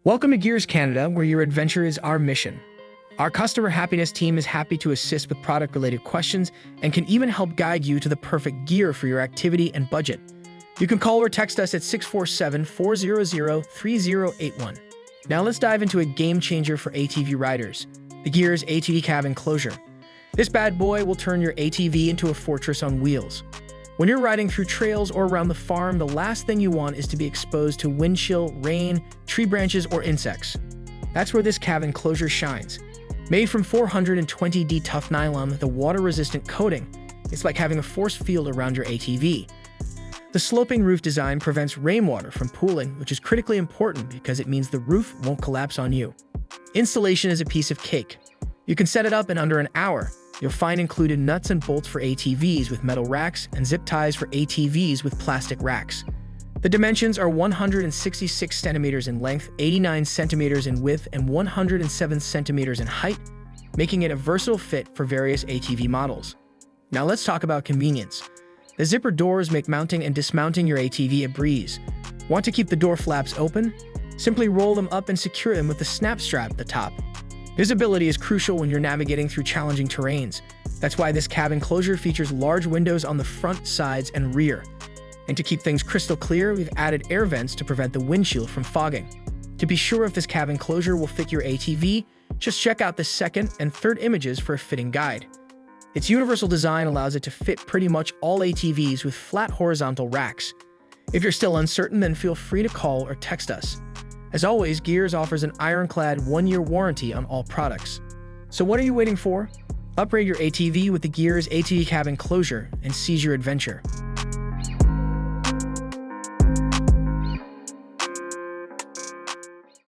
Welcome to Gears Canada, where your adventure is our mission. Our customer happiness team is happy to assist with product-related questions and can even help guide you to the perfect gear for your activity and budget. You can call or text us at 647-400-3081. Now let's dive into a game changer for ATV riders, the GEARS ATV Cab Enclosure. This bad boy will turn your ATV into a fortress on wheels. When you're riding through trails or around the farm, the last thing you want is to be exposed to wind chill, rain, tree branches, or insects. That's where this cab enclosure shines. Made from 420D tough nylon with a water-resistant coating, it's like having a force field around your ATV. The sloping roof design prevents rainwater from pooling, which is critically important because it means the roof won't collapse on you. Installation is a piece of cake. You can set it up in under an hour. You'll find included nuts and bolts for ATVs with metal racks and zip ties for ATVs with plastic racks. The dimensions are 166 centimeters in length, 89 centimeters in width, and 107 centimeters in height, making it a versatile fit for various ATV models. Now let's talk about convenience. The zipper doors make mounting and dismounting your ATV a breeze. Want to keep the door flaps open? Simply roll them up and secure them with the snap strap at the top. Visibility is crucial when you're navigating through challenging terrains. That's why this cab enclosure features large windows on the front, sides, and rear. And to keep things crystal clear, we've added air vents to prevent the windshield from fogging. To be sure if this cab enclosure will fit your ATV, just check out the second and third images for a fitting guide. Its universal design allows it to fit pretty much all ATVs with flat horizontal racks. If you're still uncertain, then feel free to call or text us. As always, Gears offers an ironclad 1-year warranty on all products. So what are you waiting for? Upgrade your ATV with the Gears ATV Cab Enclosure and seize your adventure.